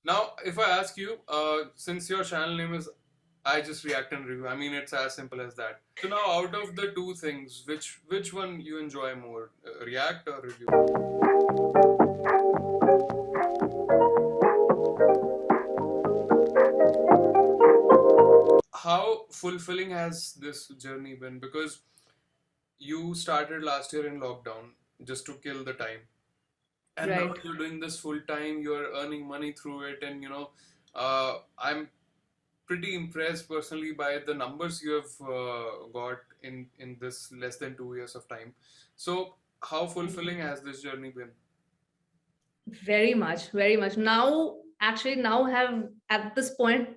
Now, if I ask you, since your channel name is I Just React and Review, I mean, it's as simple as that. So now, out of the two things, which one you enjoy more, React or Review? How fulfilling has this journey been? Because you started last year in lockdown just to kill the time, and now Right. you're doing this full time. You're earning money through it, and I'm pretty impressed personally by the numbers you have got in this less than 2 years of time. So, how Thank you. fulfilling has this journey been? Very much, very much. Now, actually, now have at this point,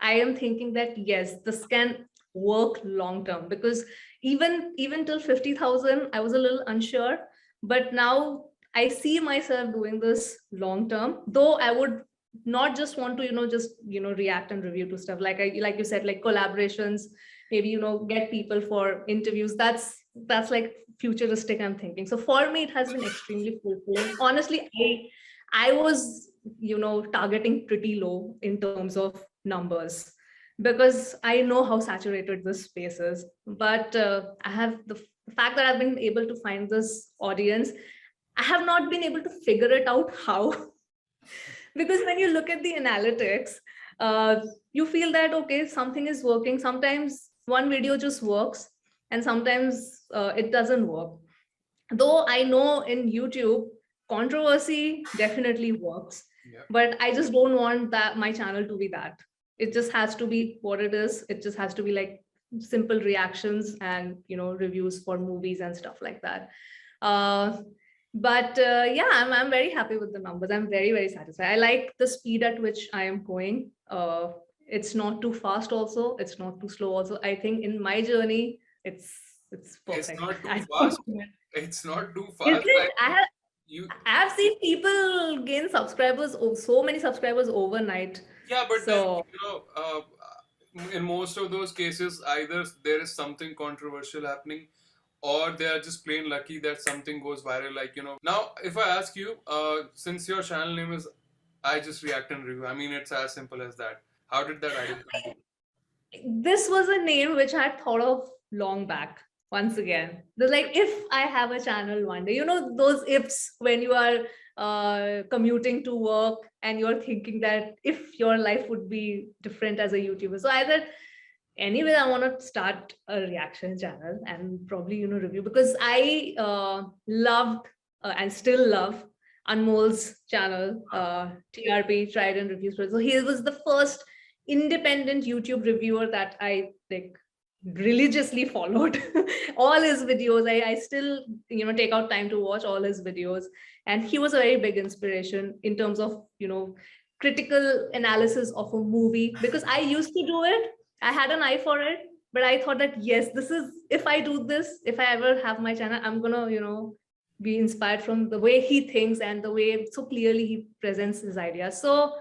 I am thinking that yes, this can work long term, because even till 50,000, I was a little unsure, but now I see myself doing this long term. Though I would not just want to, just react and review to stuff like you said, like collaborations, maybe get people for interviews. That's like futuristic, I'm thinking. So for me, it has been extremely fulfilling. Honestly, I was targeting pretty low in terms of numbers, because I know how saturated this space is. But I have the fact that I've been able to find this audience. I have not been able to figure it out how, because when you look at the analytics, you feel that okay, something is working. Sometimes one video just works, and sometimes it doesn't work. Though I know in YouTube, controversy definitely works, Yeah. but I just don't want that my channel to be that. It just has to be what it is. It just has to be like simple reactions and reviews for movies and stuff like that. Uh, but yeah, I'm very happy with the numbers. I'm very, very satisfied. I like the speed at which I am going. It's not too fast also. It's not too slow also. I think in my journey, it's It's perfect. not too I don't fast. know. It's not too Is fast. it? You I've seen people gain subscribers, so many subscribers overnight. Yeah, but then So in most of those cases, either there is something controversial happening, or they are just plain lucky that something goes viral. Now, if I ask you, since your channel name is I Just React and Review, I mean, it's as simple as that. How did that idea come to you? this was a name which I had thought of long back. Once again, like if I have a channel one day, those ifs when you are commuting to work and you're thinking that if your life would be different as a YouTuber. So either anyway, I want to start a reaction channel and probably review, because I loved and still love Anmol's channel, TRP, Tried and Reviews. So he was the first independent YouTube reviewer that I like religiously followed. All his videos, I still take out time to watch all his videos, and he was a very big inspiration in terms of critical analysis of a movie, because I used to do it. I had an eye for it, but I thought that yes, this is, if I do this, if I ever have my channel, I'm gonna be inspired from the way he thinks and the way so clearly he presents his ideas. So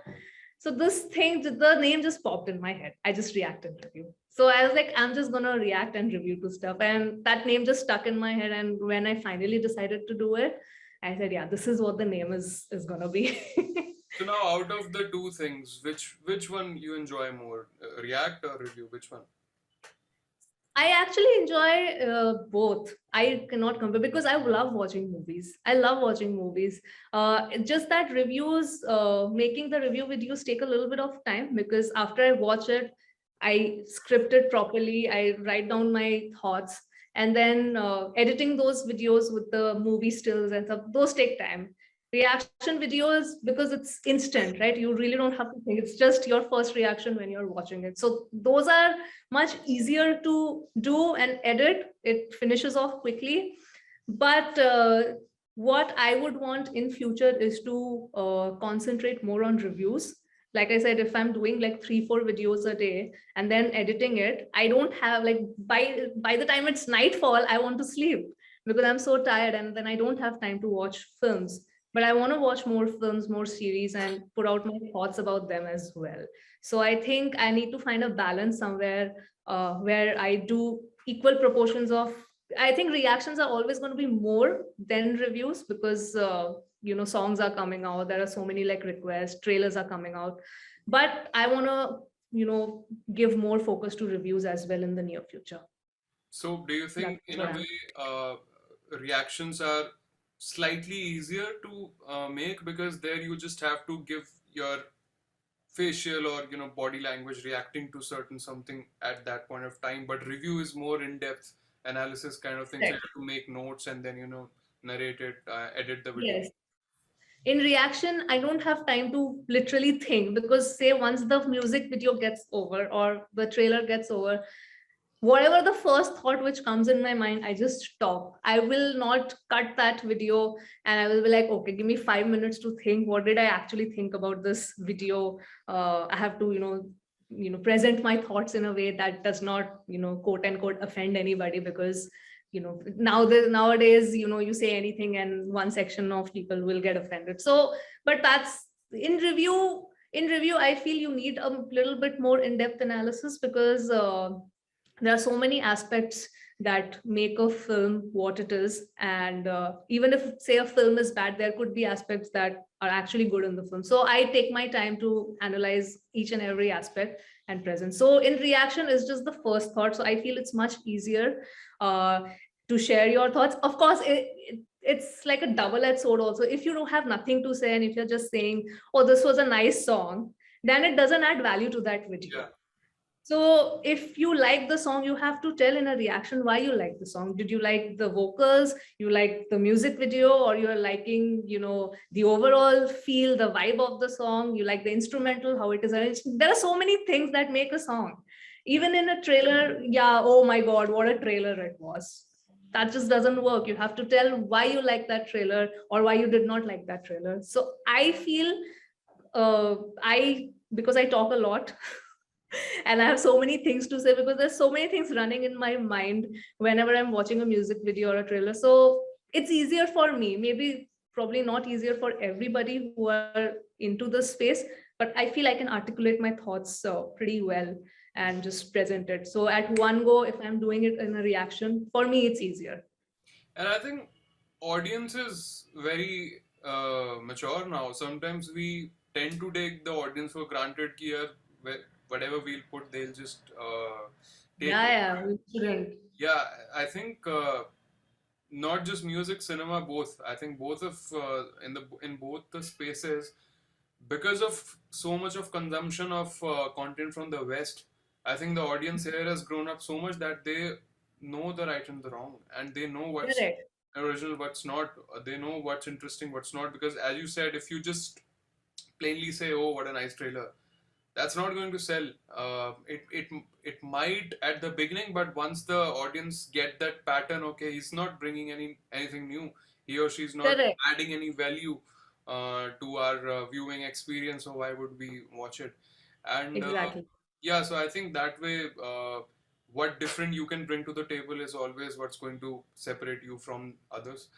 this thing, the name just popped in my head. I just reacted to you. So I was like, I'm just gonna react and review to stuff. And that name just stuck in my head. And when I finally decided to do it, I said, yeah, this is what the name is gonna be. So now, out of the two things, which one you enjoy more, React or Review? Which one? I actually enjoy both. I cannot compare, because I love watching movies. I love watching movies. Just that reviews, making the review videos take a little bit of time, because after I watch it, I script it properly. I write down my thoughts, and then editing those videos with the movie stills and stuff, those take time. Reaction videos, because it's instant, right? You really don't have to think. It's just your first reaction when you're watching it. So those are much easier to do and edit. It finishes off quickly. But what I would want in future is to concentrate more on reviews. Like I said, if I'm doing like 3-4 videos a day and then editing it, I don't have like, by the time it's nightfall, I want to sleep, because I'm so tired, and then I don't have time to watch films. But I want to watch more films, more series, and put out my thoughts about them as well. So I think I need to find a balance somewhere where I do equal proportions of. I think reactions are always going to be more than reviews, because songs are coming out, there are so many like requests, trailers are coming out, but I want to give more focus to reviews as well in the near future. So, do you think, That's in what a way, reactions are slightly easier to make because there you just have to give your facial or body language reacting to certain something at that point of time, but review is more in-depth analysis kind of thing. So you Correct. have to make notes and then narrate it, edit the video. Yes. In reaction, I don't have time to literally think, because say once the music video gets over or the trailer gets over, whatever the first thought which comes in my mind, I just stop. I will not cut that video, and I will be like, okay, give me 5 minutes to think. What did I actually think about this video? I have to, present my thoughts in a way that does not, quote unquote, offend anybody, because nowadays, you say anything and one section of people will get offended. So, but that's in review. In review, I feel you need a little bit more in-depth analysis, because there are so many aspects that make a film what it is, and even if, say, a film is bad, there could be aspects that are actually good in the film. So I take my time to analyze each and every aspect and present. So in reaction is just the first thought, so I feel it's much easier uh, to share your thoughts. Of course, it's like a double-edged sword also. If you don't have nothing to say and if you're just saying, oh, this was a nice song, then it doesn't add value to that video. Yeah. So if you like the song, you have to tell in a reaction why you like the song. Did you like the vocals? You like the music video, or you're liking, the overall feel, the vibe of the song? You like the instrumental, how it is arranged? There are so many things that make a song. Even in a trailer, yeah, oh my God, what a trailer it was. That just doesn't work. You have to tell why you like that trailer or why you did not like that trailer. So I feel because I talk a lot, and I have so many things to say, because there's so many things running in my mind whenever I'm watching a music video or a trailer. So it's easier for me, maybe probably not easier for everybody who are into this space, but I feel I can articulate my thoughts pretty well and just present it. So at one go, if I'm doing it in a reaction, for me, it's easier. And I think audience is very mature now. Sometimes we tend to take the audience for granted. Ki yaar, whatever we'll put, they'll just take Yeah, it. yeah, we shouldn't. Yeah, I think not just music, cinema, both. I think both of in both the spaces, because of so much of consumption of content from the West, I think the audience here has grown up so much that they know the right and the wrong, and they know what's Correct. original, what's not. They know what's interesting, what's not. Because as you said, if you just plainly say, "Oh, what a nice trailer," that's not going to sell. It might at the beginning, but once the audience get that pattern, okay, he's not bringing anything new. He or she's not Correct. adding any value to our viewing experience. So why would we watch it? And Exactly. yeah, so I think that way, what different you can bring to the table is always what's going to separate you from others.